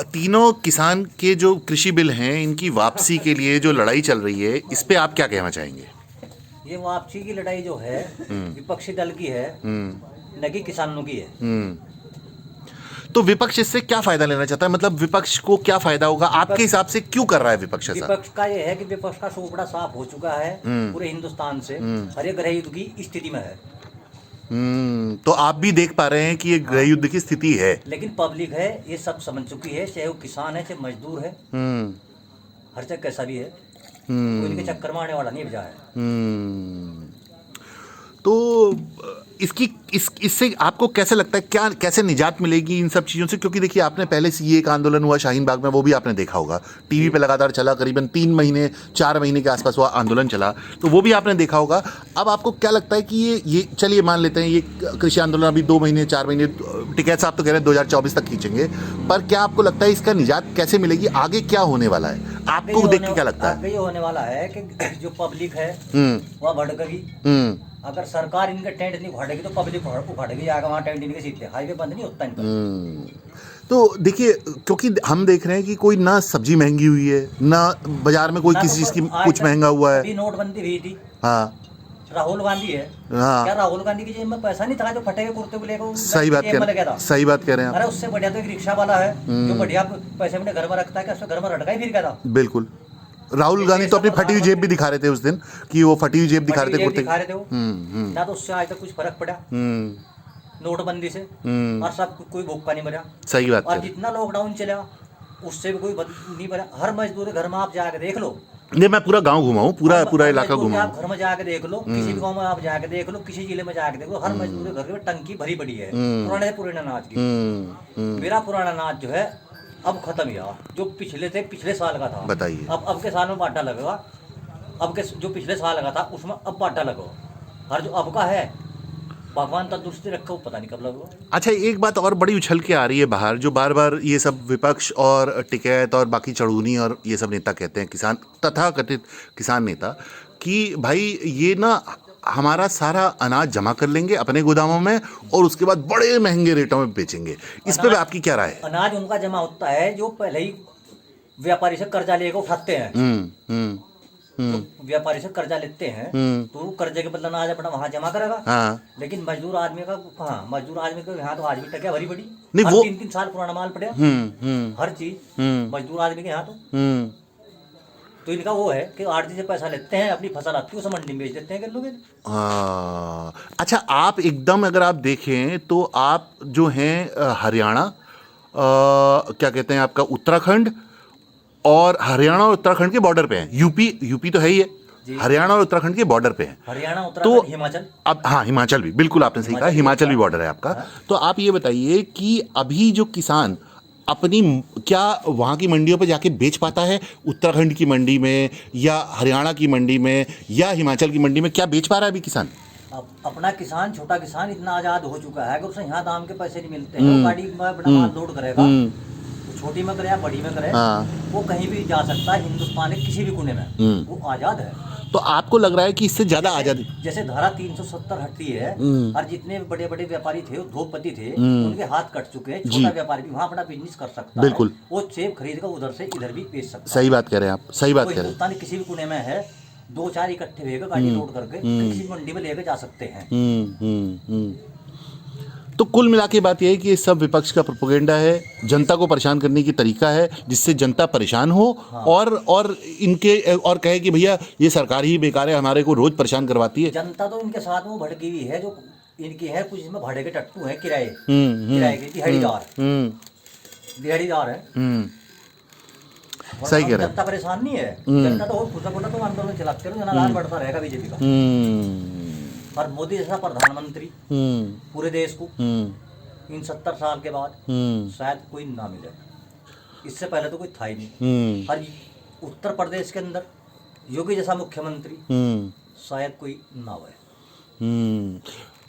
तीनों किसान के जो कृषि बिल हैं इनकी वापसी के लिए जो लड़ाई चल रही है, इस पे आप क्या कहना चाहेंगे? ये वापसी की लड़ाई जो है विपक्षी दल की है, न कि किसानों की है। तो विपक्ष इससे क्या फायदा लेना चाहता है? मतलब विपक्ष को क्या फायदा होगा आपके हिसाब से? क्यों कर रहा है विपक्ष ऐसा? विपक्ष का ये है कि विपक्ष का सोपड़ा साफ हो चुका है पूरे हिंदुस्तान से, हर एक गृह युद्ध की स्थिति में है। तो आप भी देख पा रहे हैं कि ये गृह युद्ध की स्थिति है। लेकिन पब्लिक है ये सब समझ चुकी है, चाहे वो किसान है चाहे मजदूर है, हर चाहे कैसा भी है, तो इनके चक्कर में आने वाला नहीं बचा है। तो इससे आपको कैसे लगता है, क्या कैसे निजात मिलेगी इन सब चीज़ों से? क्योंकि देखिए, आपने पहले से ये एक आंदोलन हुआ शाहीन बाग में, वो भी आपने देखा होगा, टीवी पे लगातार चला, करीबन 3 महीने 4 महीने के आसपास वो आंदोलन चला, तो वो भी आपने देखा होगा। अब आपको क्या लगता है कि ये चलिए मान लेते हैं ये कृषि आंदोलन अभी 2 महीने 4 महीने, टिकैत साहब तो कह रहे हैं 2024 तक खींचेंगे, पर क्या आपको लगता है इसका निजात कैसे मिलेगी? आगे क्या होने वाला है आपको देख के क्या लगता है? आगे ये होने वाला है कि जो पब्लिक है वह भड़केगी। अगर सरकार इनके टेंट नहीं उखाड़ेगी तो पब्लिक उखाड़ेगी, आगे वहाँ टेंट इनके सीधे, हाईवे बंद नहीं होता इनका। तो देखिए, क्योंकि हम देख रहे हैं कि कोई ना सब्जी महंगी हुई है, ना बाजार में कोई किसी चीज की कुछ महंगा हुआ है। अभी नोटबंदी हुई थी, हाँ, राहुल गांधी है, हाँ, क्या राहुल गांधी की जेब में पैसा नहीं था जो फटेगे कुर्ते को लेकर? सही बात कह रहे हैं अरे उससे बढ़िया तो एक रिक्शा वाला है जो बढ़िया पैसे अपने घर में रखता है, कि उसके घर में रटका ही फिर गया था। बिल्कुल। राहुल गांधी तो अपनी फटी हुई जेब भी दिखा रहे थे उस दिन, कि वो फटी हुई जेब दिखा रहे थे कुर्ते की। ना तो उससे आज तक कुछ फर्क पड़ा नोटबंदी से, और सब कोई भूखा नहीं मरा। सही बात। और जितना लॉकडाउन चला उससे भी कोई नहीं मरा। हर मजदूर घर में आप जाके देख लो। नहीं, मैं पूरा गांव घुमा हूँ, पूरा इलाका घुमा हूँ। आप घर में जाके देख लो, किसी भी गांव में आप जाके देख लो, किसी जिले में जाके देख लो, हर मजदूर के घर में टंकी भरी पड़ी है पुराने अनाज की। मेरा पुराना अनाज जो है अब खत्म हुआ, जो पिछले साल का था। बताइए। अब के साल में बाटा लगेगा, अब के जो पिछले साल का था उसमें अब बाटा लगेगा। हर जो अब का है भगवान तंदुरुस्ती रखा, वो पता नहीं कब लगेगा। अच्छा, एक बात और बड़ी उछल के आ रही है बाहर, जो बार बार ये सब विपक्ष और टिकैत और बाकी चढ़ूनी और ये सब नेता कहते हैं, किसान तथा कथित किसान नेता, कि भाई ये ना हमारा सारा अनाज जमा कर लेंगे अपने गोदामों में और उसके बाद बड़े महंगे रेटों में बेचेंगे। इस पे आपकी क्या राय है? अनाज उनका जमा होता है जो पहले ही व्यापारी से कर्जा लेकर उठाते हैं। तो व्यापारी से कर्जा लेते हैं तो वो कर्जे के बदले अनाज अपना वहाँ जमा करेगा। हाँ। लेकिन मजदूर आदमी का कहाँ? मजदूर आदमी को यहाँ तो आज भी टकिया भरी पड़ी, नहीं, हर वो 3-3 साल पुराना माल पड़ा, हर चीज मजदूर आदमी के यहाँ तो इनका वो है कि आड़ती से पैसा लेते हैं, अपनी फसल आती है उसे मंडी में बेच देते हैं लोग। अच्छा, आप एकदम अगर आप देखें तो आप जो हैं हरियाणा, क्या कहते हैं आपका, उत्तराखंड, और हरियाणा और उत्तराखंड के बॉर्डर पे हैं। यूपी तो है ही है, हरियाणा और उत्तराखंड के बॉर्डर पे हैं। हरियाणा, उत्तराखंड, हिमाचल। अब हाँ, हिमाचल भी, बिल्कुल आपने सही कहा, हिमाचल भी बॉर्डर है आपका। तो आप ये बताइए कि अभी जो किसान अपनी क्या वहाँ की मंडियों पे जाके बेच पाता है? उत्तराखंड की मंडी में या हरियाणा की मंडी में या हिमाचल की मंडी में क्या बेच पा रहा है अभी किसान? अपना किसान, छोटा किसान इतना आजाद हो चुका है कि उसे यहाँ दाम के पैसे नहीं मिलते हैं। वो गाड़ी में अपना माल लोड करेगा, छोटी में करे या बड़ी में करे, वो कहीं भी जा सकता है हिंदुस्तान के किसी भी कोने में, वो आजाद है। तो आपको लग रहा है कि इससे ज्यादा आजादी? जैसे धारा 370 हटती है और जितने बड़े बड़े व्यापारी थे, उद्योगपति थे, उनके हाथ कट चुके हैं। छोटा व्यापारी भी वहाँ अपना बिजनेस कर सकता है, वो सेब खरीद कर उधर से इधर भी बेच सकता है। सही बात कह रहे हैं आप, सही बात कह रहे हैं। हिंदुस्तान के किसी भी कोने में है, 2-4 इकट्ठे लेकर गाड़ी लोड करके किसी मंडी में लेकर जा सकते हैं। तो कुल मिला के बात यह है कि ये सब विपक्ष का प्रोपेगेंडा है, जनता को परेशान करने की तरीका है, जिससे जनता परेशान हो। हाँ। और इनके और कहे कि भैया ये सरकार ही बेकार है, हमारे को रोज परेशान करवाती है। जनता तो इनके साथ में भड़की हुई है, जो इनकी है कुछ इसमें भाड़े के टट्टू है, किराए के दिहाड़ीदार है। सही कह रहे हैं। जनता परेशान नहीं है, जनता तो खुद तो आंदोलन चलाते रहो, जनाधार बढ़ता रहेगा बीजेपी का। और मोदी जैसा प्रधानमंत्री पूरे देश को इन 70 साल के बाद शायद कोई ना मिले। इससे पहले तो कोई था ही नहीं। और उत्तर प्रदेश के अंदर योगी जैसा मुख्यमंत्री शायद कोई ना हुए।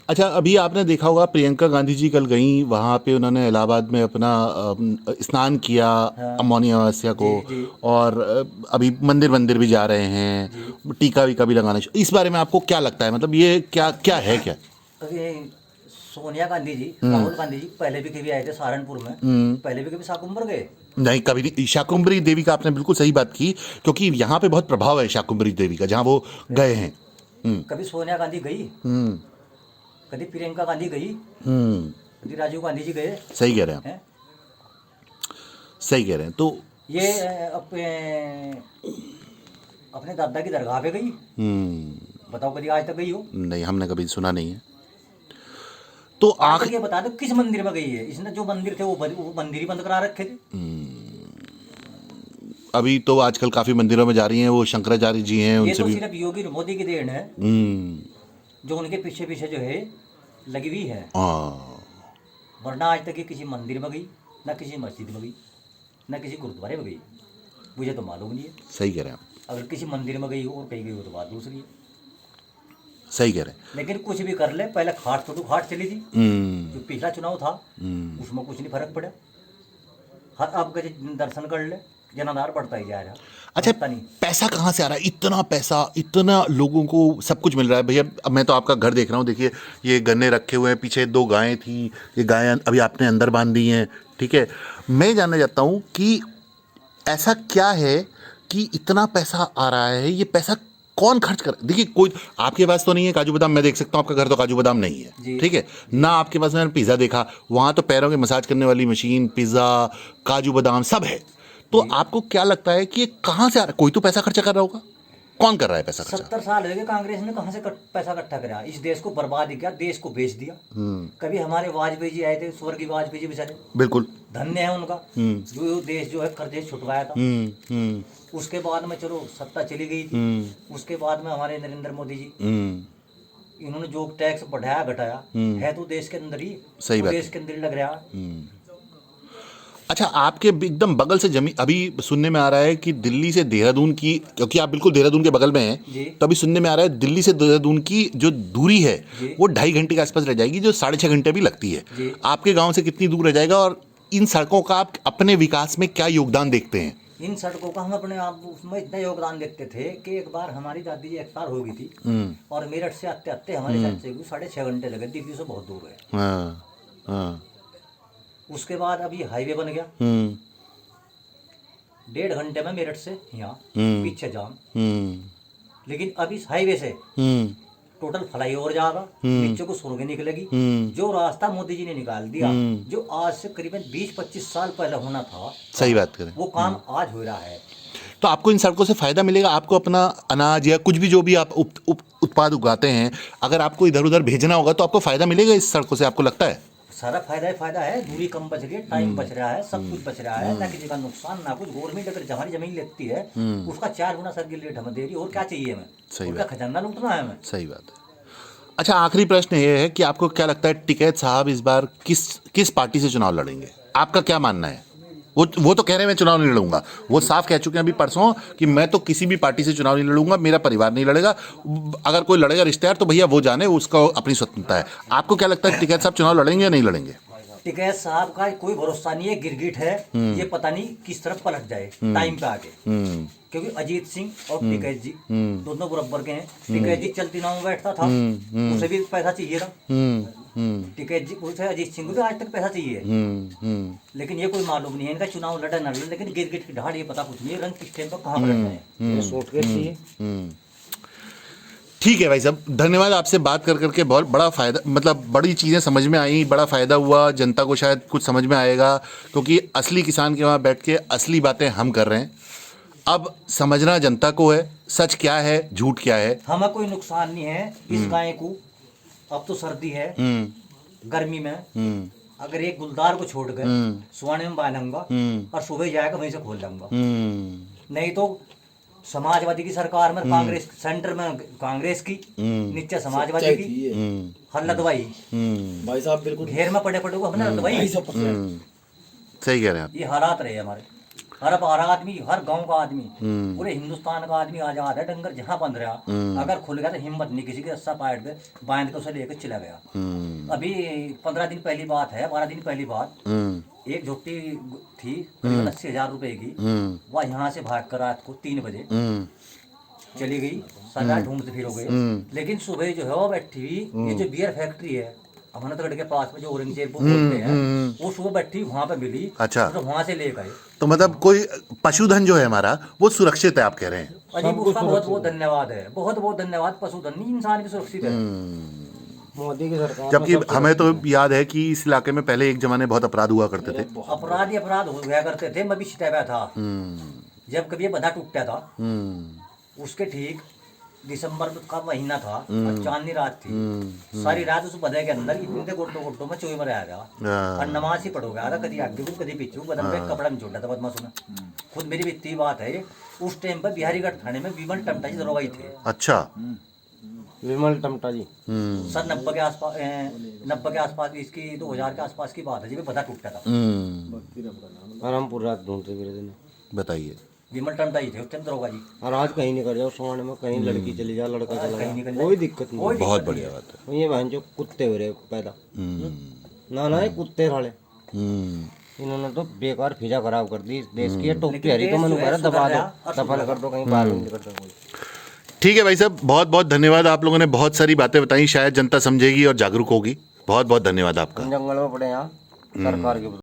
अच्छा, अभी आपने देखा होगा प्रियंका गांधी जी कल गई, वहाँ पे उन्होंने इलाहाबाद में अपना स्नान किया, हाँ। मौनी अमावस्या को, जी। और अभी मंदिर भी जा रहे हैं, टीका वीका भी लगाना। इस बारे में आपको क्या लगता है? मतलब ये क्या है क्या? सोनिया गांधी जी, राहुल गांधी जी पहले भी कभी आए थे सहारनपुर में, पहले भी कभी शाकुंभर गए। नहीं, कभी नहीं। शाकुंभरी देवी का आपने बिल्कुल सही बात की, क्योंकि यहाँ पे बहुत प्रभाव है शाकुंभरी देवी का, जहाँ वो गए हैं। कभी सोनिया गांधी गई, हम्म कभी प्रियंका गांधी गई, हम्म कभी राजीव गांधी जी गए सही कह रहे हैं आप, हैं। सही कह रहे हैं। तो ये अपने दादा की दरगाह पे गई, बताओ कभी आज तक गई हो? नहीं, हमने कभी सुना नहीं है। तो आज तक ये बता दो किस मंदिर में गई है। इसने जो मंदिर थे वो मंदिर ही बंद करा रखे थे। अभी तो आजकल काफी मंदिरों में जा रही हैं, वो शंकराचार्य जी हैं, ये उनसे तो भी। सिर्फ योगी मोदी की देन है, हम्म जो उनके पीछे पीछे जो है लगी हुई है। हाँ, वरना आज तक ये किसी मंदिर में गई, ना किसी मस्जिद में गई, ना किसी गुरुद्वारे में गई, मुझे तो मालूम नहीं है। सही कह रहे हैं आप, अगर किसी मंदिर में गई हो और कहीं गई हो तो बात दूसरी है। सही कह रहे हैं। लेकिन कुछ भी कर ले, पहले खाट तो खाट चली थी। जो पिछला चुनाव था उसमें कुछ नहीं फर्क पड़ा। हर अब के दर्शन कर ले, जनाधार बढ़ता ही जा रहा। अच्छा, पता नहीं पैसा कहाँ से आ रहा है? इतना पैसा, इतना लोगों को सब कुछ मिल रहा है भैया। अब मैं तो आपका घर देख रहा हूँ, देखिए ये गन्ने रखे हुए हैं, पीछे 2 गायें थी, ये गायें अभी आपने अंदर बांध दी हैं, ठीक है। मैं जानना चाहता हूँ कि ऐसा क्या है कि इतना पैसा आ रहा है, ये पैसा कौन खर्च कर? देखिए, कोई आपके पास तो नहीं है काजू बादाम, मैं देख सकता हूँ आपका घर तो काजू बादाम नहीं है, जी। ठीक है ना। आपके पास मैंने पिज़्ज़ा देखा, वहाँ तो पैरों के मसाज करने वाली मशीन, पिज़्ज़ा, काजू बादाम सब है। तो आपको क्या लगता है कि ये कहाँ से आ रहा है? कोई तो पैसा खर्चा कर रहा होगा। कौन कर रहा है पैसा खर्चा? 70 साल हो गए कांग्रेस ने कहाँ से पैसा इकट्ठा करा? इस देश को बर्बाद किया, देश को बेच दिया। कभी हमारे वाजपेयी जी आए थे, स्वर्गीय वाजपेयी जी बेचारे, बिल्कुल। धन्य है उनका, जो देश जो है कर्जे छुटवाया था। उसके बाद में चलो सत्ता चली गई थी। उसके बाद में हमारे नरेंद्र मोदी जी, इन्होंने जो टैक्स बढ़ाया घटाया है तो देश के अंदर ही, सही बात देश के अंदर ही लग रहा। अच्छा, आपके एकदम बगल से जमीन, अभी सुनने में आ रहा है कि दिल्ली से देहरादून की, क्योंकि आप बिल्कुल देहरादून के बगल में हैं, तो अभी सुनने में आ रहा है दिल्ली से देहरादून की जो दूरी है वो 2.5 घंटे के आसपास रह जाएगी, जो 6.5 घंटे भी लगती है। आपके गांव से कितनी दूर रह जाएगा? और इन सड़कों का आप अपने विकास में क्या योगदान देखते हैं? इन सड़कों का हम अपने आप उसमें इतना योगदान देखते थे कि एक बार हमारी दादी जी एक्सपायर हो गई थी और मेरठ से आते आते हमारे चाचे को 6.5 घंटे लगे। दिल्ली से बहुत दूर है। हाँ। उसके बाद अभी हाईवे बन गया, 1.5 घंटे में मेरठ से यहाँ पीछे जाम। लेकिन अब इस हाईवे से टोटल फ्लाईओवर जाएगा, नीचे को सुरंग निकलेगी। जो रास्ता मोदी जी ने निकाल दिया, जो आज से करीबन 20-25 साल पहले होना था, सही बात करें, वो काम आज हो रहा है। तो आपको इन सड़कों से फायदा मिलेगा। आपको अपना अनाज या कुछ भी जो भी आप उत्पाद उगाते हैं, अगर आपको इधर उधर भेजना होगा तो आपको फायदा मिलेगा इस सड़कों से, आपको लगता है? सारा फायदा ही फायदा है। दूरी कम बच रही है, टाइम बच रहा है, सब कुछ बच रहा है, ना किसी का नुकसान ना कुछ। गवर्नमेंट अगर हमारी जमीन लेती है उसका 4 गुना सर्किल रेट हमें दे रही है, और क्या चाहिए हमें? सही उनका खजाना लूटना है हमें। सही बात है। अच्छा, आखिरी प्रश्न ये है कि आपको क्या लगता है टिकैत साहब इस बार किस पार्टी से चुनाव लड़ेंगे? आपका क्या मानना है? वो तो कह रहे हैं मैं चुनाव नहीं लड़ूंगा, वो साफ कह चुके हैं अभी परसों कि मैं तो किसी भी पार्टी से चुनाव नहीं लड़ूंगा, मेरा परिवार नहीं लड़ेगा। अगर कोई लड़ेगा रिश्तेदार तो भैया वो जाने, उसका अपनी स्वतंत्रता है। आपको क्या लगता है टिकैत साहब चुनाव लड़ेंगे या नहीं लड़ेंगे? टिकैत साहब का कोई भरोसा नहीं है, गिरगिट है। ये पता नहीं किस तरफ पलट जाए टाइम पे आके। क्योंकि अजीत सिंह और टिकैत जी दोनों बराबर के हैं। टिकैत जी चलती नाव में बैठता था, उसे भी पैसा चाहिए था। टिकैत जी उसे, अजीत सिंह को भी आज तक पैसा चाहिए। लेकिन ये कोई मालूम नहीं है इनका चुनाव लड़े न लड़े, लेकिन गिरगिट की ढाल ये पता कुछ नहीं है, रंग किस टाइम पर कहाँ पलट जाए। शॉर्टकट चाहिए। ठीक है भाई साहब, धन्यवाद। आपसे बात कर करके बहुत बड़ा फ़ायदा, मतलब बड़ी चीज़ें समझ में आई, बड़ा फ़ायदा हुआ। जनता को शायद कुछ समझ में आएगा, क्योंकि असली किसान के वहाँ बैठ के असली बातें हम कर रहे हैं। अब समझना जनता को है, सच क्या है झूठ क्या है। हमें कोई नुकसान नहीं है इस गाय को। अब तो सर्दी है, गर्मी में अगर एक गुलदार को छोड़ कर सुहाने में बांधूंगा और सुबह जाएगा वहीं से खोल लूंगा। नहीं तो समाजवादी की सरकार में, कांग्रेस सेंटर में कांग्रेस की, नीचे समाजवादी की हर लदवाई। भाई साहब बिल्कुल घेर में पड़े पड़े को हमने लदवाई। सही कह रहे हैं आप। ये हालात रहे हमारे। हर आदमी, हर गांव का आदमी, पूरे हिंदुस्तान का आदमी आजाद है। डंगर जहाँ बंध रहा, अगर खुल गया तो हिम्मत नहीं किसी के, रस्सा पाट पे बांध के उसे लेकर चला गया। अभी 15 दिन पहली बात है, 12 दिन पहली बात, एक झोपड़ी थी करीबन 80,000 रुपए की। वह यहाँ से भाग कर रात को 3 बजे चली गई। सारा ढूंढते फिर हो गए। लेकिन सुबह जो है वो बैठी हुई, ये जो बियर फैक्ट्री है अमनतगढ़ के पास में जो औरंगजेब को बोलते हैं, वो सुबह बैठी वहां पे मिली। अच्छा। तो वहां से ले गए। तो मतलब कोई पशुधन जो है हमारा वो सुरक्षित है, आप कह रहे हैं? अजी उसका बहुत बहुत धन्यवाद है, बहुत बहुत धन्यवाद। पशुधन नहीं, इंसान भी सुरक्षित है। मोदी की सरकार जबकि हमें तो याद है कि इस इलाके में पहले एक जमाने बहुत अपराध हुआ करते थे। अपराध ही अपराध हो गया करते थे। मैं भी छिटा था जब कभी ये बंधा टूटा था। उसके ठीक दिसंबर का महीना था और चांदनी रात थी। सारी रात उस बंधे के अंदर इतने गोटो गोटो में चोई में रहा गया और नमाज ही पढ़ो गया था। कभी आगे को कभी पीछे बदन में कपड़ा में छोटा था बदमाशों ने। खुद मेरी बीती बात है, उस टाइम पर बिहारीगढ़ थाने में विमल टमटा जी दरोगा थे। अच्छा। विमल टमटा जी सर 90 के आसपास, 90 के आसपास, इसकी 2000 के आसपास की बात है जब बंधा टूटा था। और हम पूरी रात ढूंढते फिर दिन। बताइए। विमल टमटा जी थे उस टाइम दरोगा जी। और आज कहीं नहीं कर जाओ समाने में, कहीं लड़की चली जा, लड़का चला कहीं निकल जा, जाए। कोई दिक्कत नहीं। बहुत बढ़िया बात है। ये बहन जो कुत्ते हो रहे पैदा, ना ये कुत्ते साले, इन्होंने तो बेकार फिजा खराब कर दी इस देश की। ये टोपी हरी तो मन कह रहा दबा दो, दफन कर दो, कहीं बाहर नहीं करता कोई। ठीक है भाई साहब, बहुत बहुत धन्यवाद। आप लोगों ने बहुत सारी बातें बताई, शायद जनता समझेगी और जागरूक होगी। बहुत बहुत धन्यवाद आपका। हम जंगल में पड़े यहाँ सरकार के